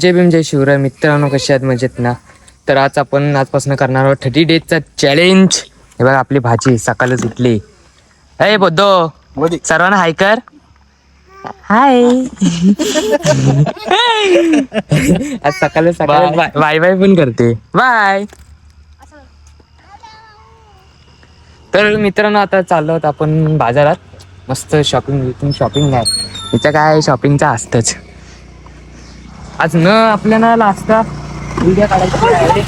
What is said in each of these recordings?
जय भीम जय शिवराय मित्रांनो, कशा आहेत मजेत ना? तर आजपासून करणार आहोत 30 डेजचा चॅलेंज. हे बघा आपली भाजी सकाळच उठली. अय बोद्धो, सर्वांना हाय कर. हाय. आज सकाळी बाय बाय पण करते. बाय. तर मित्रांनो, आता चाललो आहोत आपण बाजारात. मस्त शॉपिंग नाही तिच्या काय शॉपिंगचं असतंच. आज न आपल्याला लास्टा उद्या काढायची आहे.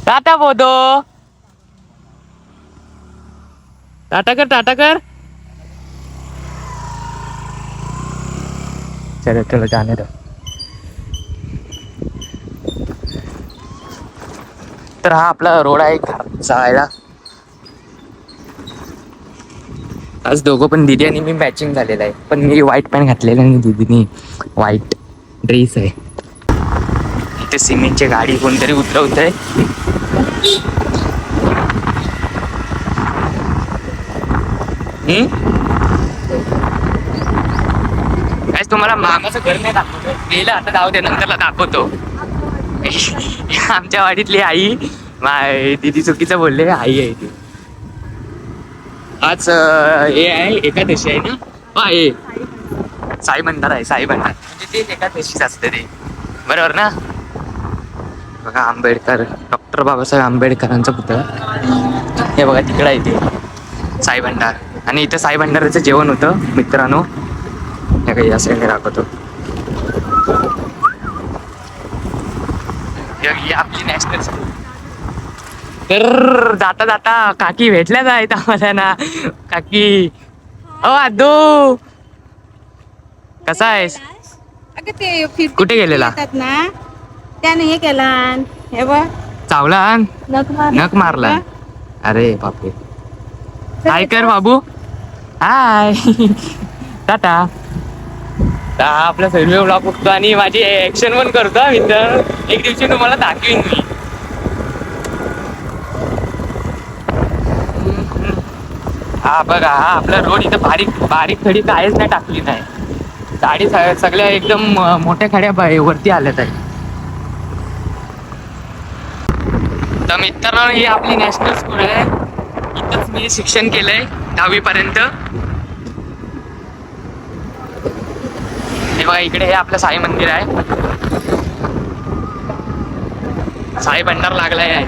टाटा बोधो, टाटा कर. चलो जाने दो. तर हा आपला रोड आहे जायला. आज दोघं पण दिदी आणि मी मॅचिंग झालेला आहे, पण मी व्हाईट पॅन्ट घातलेला आणि दिदीनी व्हाईट ड्रेस आहे. इथे सिमेंटची गाडी कोणतरी उतरवत आहे. काय तुम्हाला मामाचं घर नाही दाखवतो, गेलं आता जाऊ दे, नंतरला दाखवतो. आमच्या वाडीतली आई, दिदी चुकीचं बोलले, आई आहे ती. आज हे आहे एकादशी आहे ना. हे साई भंडार आहे, साई भंडार म्हणजे ते एकादशीच असते ते, बरोबर ना? बघा आंबेडकर, डॉक्टर बाबासाहेब आंबेडकरांचा पुतळा. हे बघा तिकडं आहे ते साई भंडार. आणि इथं साई भंडाराचं जेवण होतं मित्रांनो. हे काही असं दाखवतो. ही आपली नॅशनल स्कूल. तर जाता जाता काकी भेटल्या जायत आम्हाला ना. काकी, ओ आदू कसा आहेस? अगं ते कुठे गेलेला ना, त्याने हे केला, हे बघ चावला, नख मारला. अरे बापरे. हाय कर बाबू, हाय. टाटा. हा आपला सर्व ब्लॉग बघतो आणि माझी ऍक्शन पण करतो मित्र. एक दिवशी तुम्हाला दाखवीन मी. हा बघा, हा आपला रोड. इथं बारीक खडी काहीच नाही टाकली नाही. गाडी सगळ्या एकदम मोठ्या खड्या वरती आल्यात आहे. तर मित्रांनो, ही आपली नॅशनल स्कूल आहे. इथंच मी शिक्षण केलंय 10वी पर्यंत. हे बघा इकडे हे आपलं साई मंदिर आहे. साई भंडार लागलाय आहे.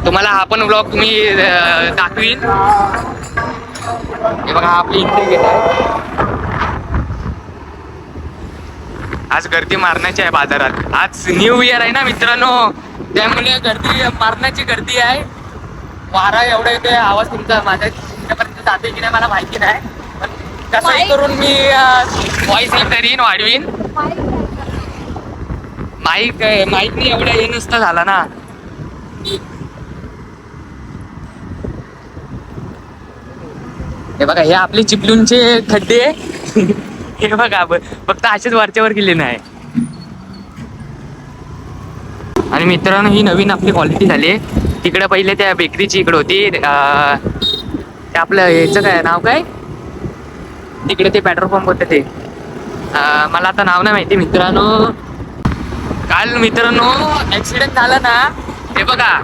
तुम्हाला हा पण ब्लॉग मी दाखवीन. हे बघा आपली एंट्री गेट आहे. आज गर्दी मारण्याची आहे बाजारात. आज न्यू इयर आहे ना मित्रांनो, त्यामुळे मारण्याची गर्दी आहे. वारा एवढा येते, आवाज तुमचा माझ्यापर्यंत जाते की नाही मला माहिती नाही, पण कसंही करून मी व्हॉइस करीन, वाढवीन. माईक नाही एवढा हे नसता झाला ना. हे बघा हे आपले चिपलूणचे खड्डे. हे बघा फक्त असेच वरच्यावर गेले नाही. आणि मित्रांनो, ही नवीन आपली क्वालिटी झाली. तिकडे पहिले त्या बेकरीची इकडे होती, ते आपलं याचं काय नाव काय, तिकडे ते पेट्रोल पंप होते ते, मला आता नाव नाही माहिती मित्रांनो. काल मित्रांनो ऍक्सिडेंट झाला ना. हे बघा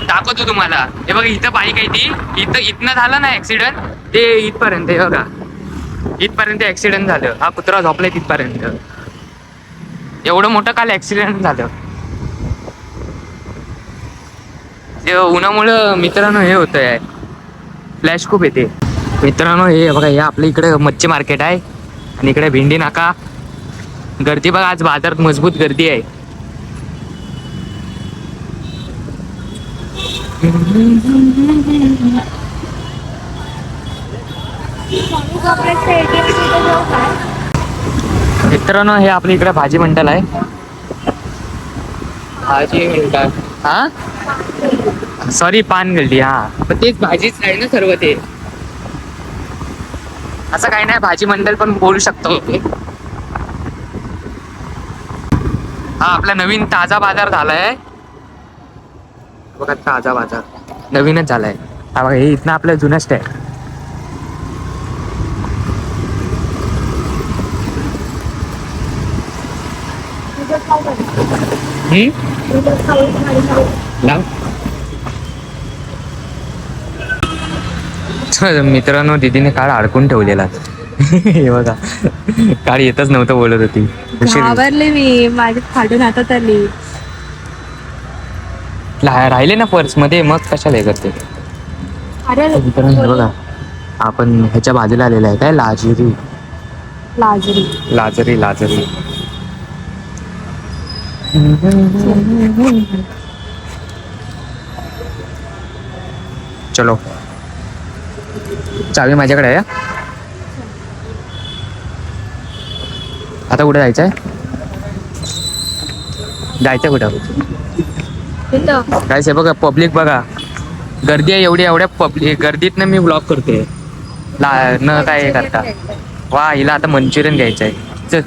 दाखवतो तुम्हाला. हे बघा इथं बाईक आहे ती, इथनं झालं ना ऍक्सिडेंट, ते इथपर्यंत. हे बघा इथपर्यंत ऍक्सिडेंट झालं. हा कुत्रा झोपलाय तिथपर्यंत. एवढं मोठं काल ऍक्सिडेंट झालं. ते उन्हामुळं मित्रांनो हे होतंय, फ्लॅश खूप येते मित्रांनो. हे बघा हे आपल्या इकडे मच्छी मार्केट आहे आणि इकडे भेंडी नाका. गर्दी बघा, आज बाजारात मजबूत गर्दी आहे. मित्रांनो, हे आपल्या इकडे भाजी मंडल आहे. भाजी मंडल, हा सॉरी पान गल्ली. हा पण तेच भाजीच आहे ना सर्व ते, असं काही नाही, भाजी मंडल पण बोलू शकतो. हा आपला नवीन ताजा बाजार झालाय बघा. ताजा बाजार नवीनच झालाय. हा बघा हे इथनं आपलं जुनं स्टँड. लाव. मित्रांनो दीदीने काळ अडकून ठेवलेला. हे बघा काळ येतच नव्हतं बोलत होती. घाबरले मी, माझी फाडून हातात आली. राहिले ना पर्स मध्ये, मग कशाला हे करते. अरे मित्रांनो हे बघा, आपण ह्याच्या बाजूला आलेला आहे काय, लाजरी लाजरी. लाजरी लाजरी. चलो, चावी माझ्याकडे आहे. आता कुठे जायचंय, जायचंय कुठं काय आहे बघा, पब्लिक बघा, गर्दी आहे एवढी, एवढ्या पब्लिक गर्दीत मी ब्लॉग करते न काय हे करता. वा, हिला आता मंचुरियन घ्यायचंय. चल,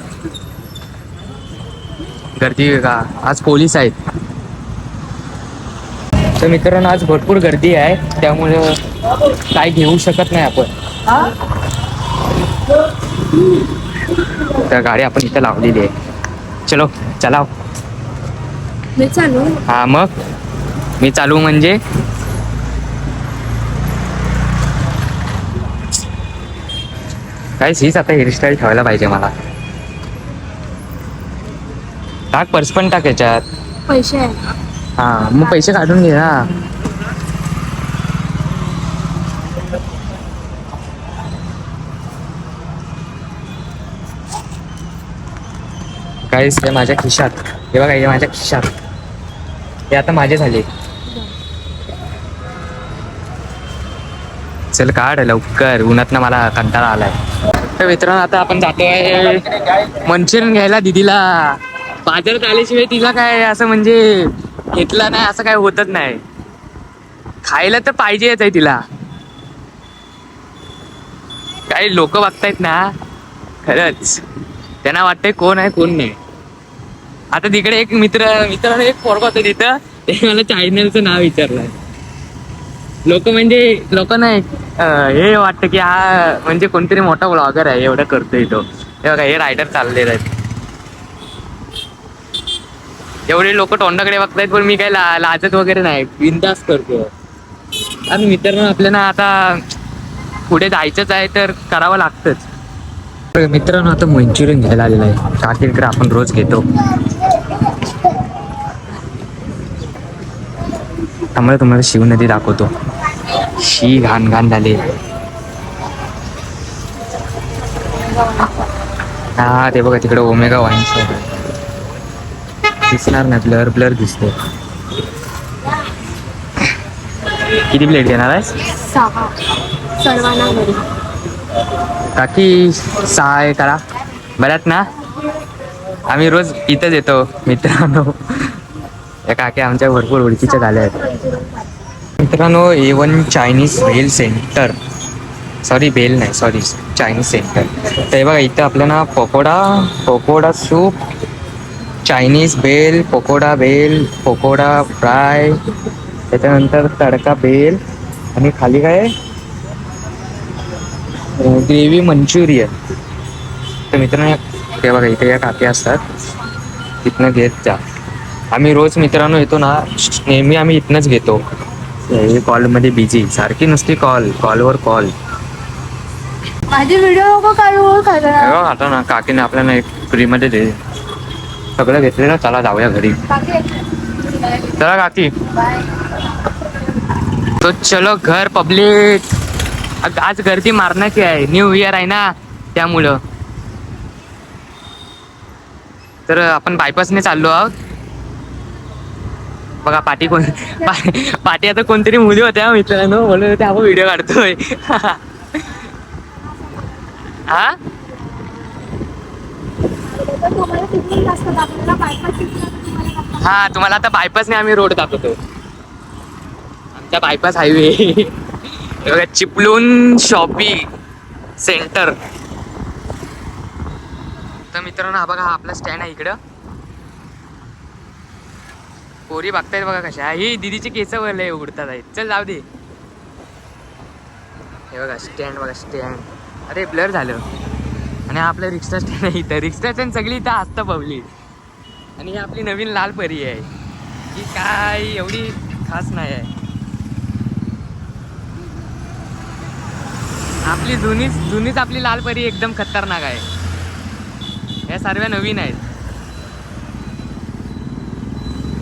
गर्दी का, आज पोलीस आहेत. तर मित्रांनो आज भरपूर गर्दी आहे, त्यामुळे काय घेऊ शकत नाही आपण. तर गाडी आपण इथं लावलेली आहे. चलो चलाव. मी चालू. हा मग मी चालू म्हणजे काय, हीच आता हेअरस्टाईल ठेवायला पाहिजे मला. टाक पर्स पण टाक याच्यात. पैसे आहे. हा मग पैसे काढून घे ना. काहीच हे माझ्या खिशात, हे बघा हे माझ्या खिशात, हे आता माझे झाले. चल काढ लवकर, उन्हात ना मला कंटाळा आलाय. तर मित्रांनो आता आपण जातोय मंचुरियन घ्यायला दीदीला. बाजारात आल्याशिवाय तिला काय असं म्हणजे घेतला नाही असं काय होतच नाही. खायला तर पाहिजेच आहे तिला. काही लोक बघतायत ना, खरंच त्यांना वाटतंय कोण आहे कोण नाही. आता तिकडे एक मित्राने एक पोरगा होता तिथं, ते मला चॅनलचं नाव विचारलंय. लोक नाही हे वाटतं की हा म्हणजे कोणतरी मोठा ब्लॉगर आहे, एवढं करतोय तो. हे बघा हे रायडर चाललेले आहेत. एवढे लोक तोंडाकडे बघतायत, पण मी काय लाजत वगैरे नाही, बिनधास्त करतो. आणि मित्रांनो आपल्याला आता पुढे जायचंच आहे तर करावं लागतंच. मित्रांनो आता मंचुरियन घ्यायला आलेलं आहे काकीकडे, आपण रोज घेतो. त्यामुळे तुम्हाला शिव नदी दाखवतो. शी घाण घाण झाली. हा ते बघा तिकडे ओमेगा वाईन शॉप आहे. दिसणार नाही, ब्लर ब्लर दिसते. किती प्लेट घेणार आहे? 6 सर्वांना घरी. काकी 6 आहे करा, बऱ्यात ना. आम्ही रोज इथंच येतो मित्रांनो. या काकी आमच्या भरपूर ओळखीच्या झाल्या आहेत. मित्रांनो A1 चायनीज भेल सेंटर, सॉरी भेल नाही सॉरी चायनीज सेंटर. तर बघा इथं आपल्याला पकोडा सूप, चायनीज भेल, पकोडा भेल, पकोडा फ्राय, त्याच्यानंतर तडका भेल, आणि खाली काय ग्रेव्ही मंचुरियन. तर मित्रांनो ते बघा इथे या काकी असतात, तिथनं घेत जा. आम्ही रोज मित्रांनो येतो ना, नेहमी आम्ही इथनंच घेतो. हे कॉलमध्ये बिझी सारखी नुसती कॉलवर कॉल. माझे व्हिडिओ नको काढू. आता ना काकीने आपल्याला एक फ्रीमध्ये दे सगळं घेतलेलं. चला जाऊया घरी. चला काकी. तो चलो घर पब्लिक. आज गर्दी मारण्याची आहे, न्यू इयर आहे ना त्यामुळं. तर आपण बायपासने चाललो आहोत. बघा पाठी पाठी आता कोणतरी मुली होत्या मित्रांनो, बोलत होते आपण व्हिडिओ काढतोय. हा हा तुम्हाला आता बायपासने आम्ही रोड दाखवतो, आमचा बायपास हायवे. बघा चिपळूण शॉपिंग सेंटर. तर मित्रांनो हा बघा हा आपला स्टँड आहे इकडं. पोरी बघतायत बघा कशा, ही दीदीची केस लय उडतात आहेत. चल जाऊ दे. हे बघा स्टँड, बघा स्टँड. अरे ब्लर झालं. आणि आपलं रिक्षा स्टँड आहे इथं. रिक्षा स्टँड सगळी इथं असतं पब्लिक. आणि ही आपली नवीन लाल परी आहे, ही काय एवढी खास नाही आहे. आपली जुनीच आपली लाल परी एकदम खतरनाक आहे. या सर्व नवीन आहेत.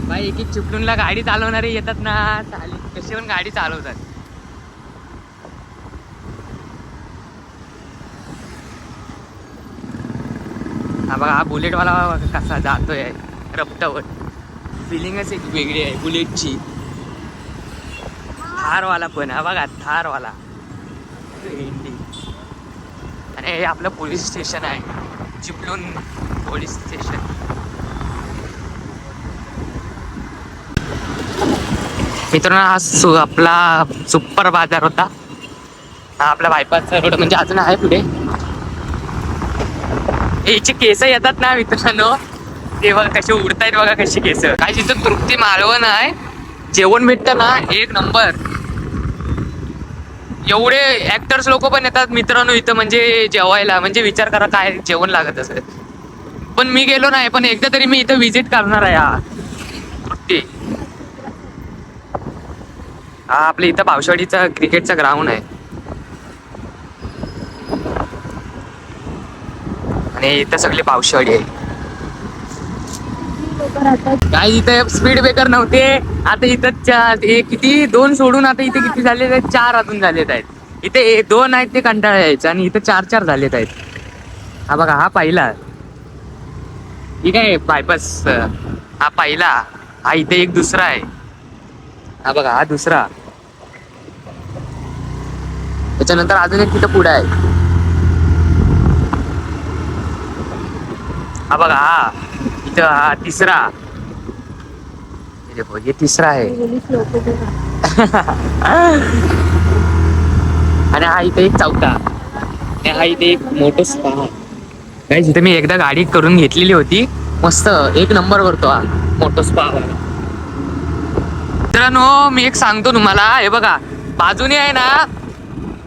भाई एक चिपळूणला गाडी चालवणारे येतात ना, कशी पण गाडी चालवतात. हा बघा, हा बुलेटवाला कसा जातोय रफ्तावर. फिलिंगच एक वेगळी आहे बुलेटची. थारवाला पण, हा बघा थारवाला. आणि हे आपलं पोलीस स्टेशन आहे, चिपळूण पोलीस स्टेशन. मित्रांनो, हा आपला सुपर बाजार होता. हा आपला बायपासचा रोड, म्हणजे अजून आहे पुढे. हिचे केस येतात ना मित्रांनो, ते बघा कसे उडतायत, बघा कशी केस. काय तिथं तृप्ती मालवण आहे, जेवण भेटतं ना एक नंबर. एवढे ऍक्टर्स लोक पण येतात मित्रांनो इथं, म्हणजे जेवायला. म्हणजे विचार करा काय जेवण लागत असेल. पण मी गेलो नाही, पण एकदा तरी मी इथं विजिट करणार आहे. हा तृप्ती, हा आपल्या इथं पावसाळीचा क्रिकेटचा ग्राउंड आहे. आणि इथं सगळे पावसाळी आहे. काय इथे स्पीड ब्रेकर नव्हते, आता इथं किती 2 सोडून आता इथे किती झालेले आहेत, 4 अजून झालेत आहेत. इथे 2 आहेत ते कंटाळा यायचं, आणि इथे 4 झालेत आहेत. हा बघा, हा पहिला ठीक आहे बायपास, हा पहिला. हा इथे एक दुसरा आहे, हा बघा हा दुसरा. त्याच्यानंतर अजून एक तिथं पुढे आहे, हा बघा हा इथं, हा तिसरा. हे तिसरा आहे. आणि हा इथे एक चौथा, आणि हा इथे एक मोठं स्पा. काय जिथे मी एकदा गाडी करून घेतलेली होती, मस्त एक नंबर करतो हा मोठं स्पा. मित्रांनो मी एक सांगतो तुम्हाला, हे बघा बाजूने आहे ना,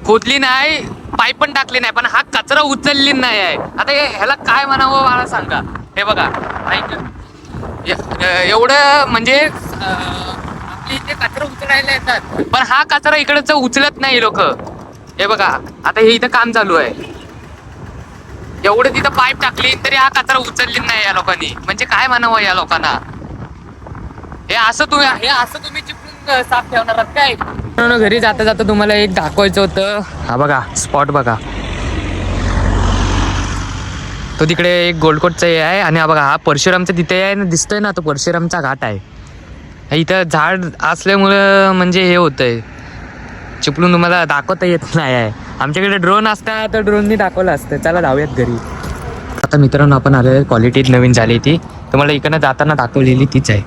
खोदली नाही, पाईप पण टाकली नाही, पण हा कचरा उचलली नाही आहे. आता ह्याला काय म्हणावं मला सांगा. हे बघा एवढं म्हणजे आपल्या इथे कचरा उचलायला येतात, पण हा कचरा इकडचं उचलत नाही लोक. हे बघा आता हे इथं काम चालू आहे, एवढं तिथं पाईप टाकली तरी हा कचरा उचलली नाही या लोकांनी. म्हणजे काय म्हणावं या लोकांना. हे असं तुम्ही चिपळूण साफ ठेवणार आहात काय. घरी जाता जाता तुम्हाला एक दाखवायचं होतं. हा बघा स्पॉट बघा, तो तिकडे एक गोल्डकोटचा हे आहे. आणि हा बघा हा परशुरामचा तिथे आहे ना, दिसतोय ना, तो परशुरामचा घाट आहे. इथं झाड असल्यामुळं म्हणजे हे होतंय, चिपळूण तुम्हाला दाखवता येत नाही आहे. आमच्याकडे ड्रोन असता तर ड्रोननी दाखवलं असतं. चला जाऊयात घरी. आता मित्रांनो आपण आलेलो, क्वालिटी नवीन झाली ती तुम्हाला इकडनं जाताना दाखवलेली तीच आहे.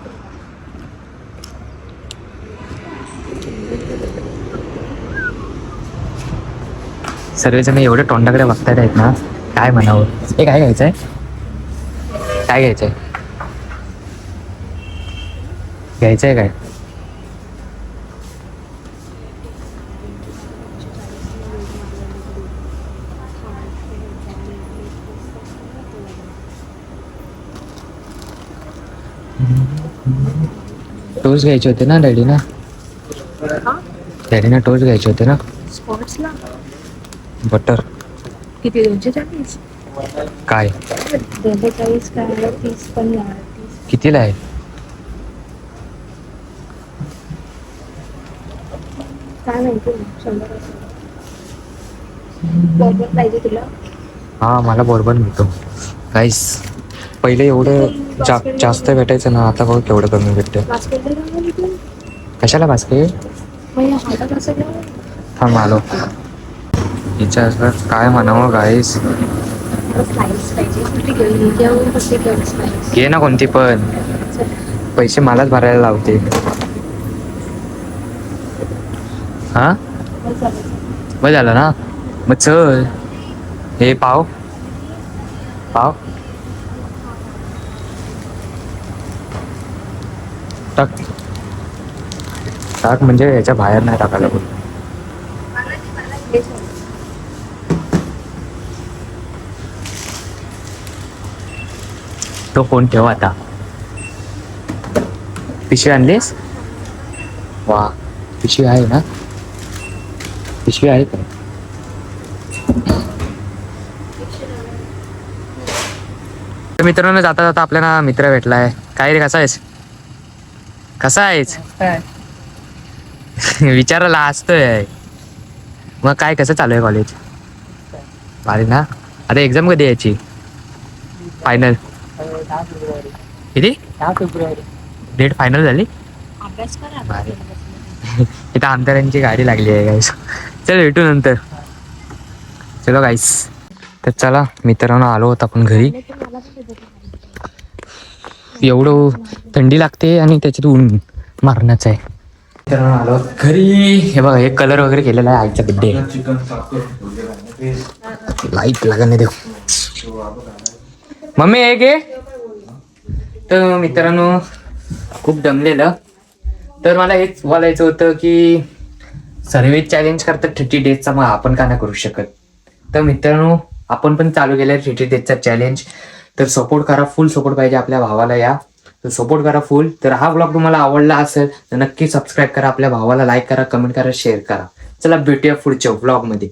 सर्वजण एवढे तोंडाकडे बघतायत आहेत ना, काय म्हणावं. हे काय घ्यायचंय, काय घ्यायचंय, घ्यायचंय काय. टोस्ट घ्यायचे होते ना डॅडीना, डॅडीना टोस्ट घ्यायचे होते ना. स्पोर्ट्सला बटर किती 240? काय 240 काय 30 पण नाही. कितीला आहे. काय माहिती 100 बरोबर पाहिजे तुला. हा मला बरोबर मिळतो काहीच. पहिले एवढं जास्त भेटायचं ना, आता बघ केवढं कमी भेटतं. कशाला बास्केट थांब आलो. हिच्या काय म्हणावं गाईस. घे ना कोणती पण, पैसे मलाच भरायला लावते. हा बस झालं ना, मग चल. हे पाव पाव टाक टाक, म्हणजे याच्या बाहेर नाही टाकायला बोल. तो फोन ठेव आता. पिशवी आणलीस? वा, पिशवी आहे ना? पिशवी आहे का? तर मित्रांनो, जाता जाता आपल्याला मित्र भेटलाय. काय रे, कसा आहेस? कसा आहेस? विचारायला असतोय. मग काय, कसं चालू आहे कॉलेज? भारी ना. आता एक्झाम कधी यायची? फायनल किती? 10 फेब्रुवारी. डेट फायनल झाली? अभ्यास करा. भारी. इथं आमदारांची गाडी लागली आहे गाईस. चल भेटू नंतर. चलो गाईस. तर चला मित्रांनो, आलो होतो आपण घरी. एवढं थंडी लागते आणि त्याच्यात ऊन मारण्याचं आहे. मित्रांनो आलो घरी. हे बघा, हे कलर वगैरे केलेला आहे. आईचा बड्डे. लाईट लागणे देऊ. मम्मी हे घे. तर मित्रांनो, खूप दमलेलं. तर मला हेच बोलायचं होतं की सर्वे चॅलेंज करतात 30 डेजचा, मग आपण का नाही करू शकत? तर मित्रांनो, आपण पण चालू केलं 30 डेजचा चॅलेंज. तर सपोर्ट करा, फुल सपोर्ट पाहिजे आपल्या भावाला. या तर सपोर्ट करा फुल. तर हा ब्लॉग तुम्हाला आवडला असेल तर नक्की सबस्क्राईब करा, आपल्या भावाला लाईक करा, कमेंट करा, शेअर करा. चला भेटूया पुढच्या ब्लॉगमध्ये.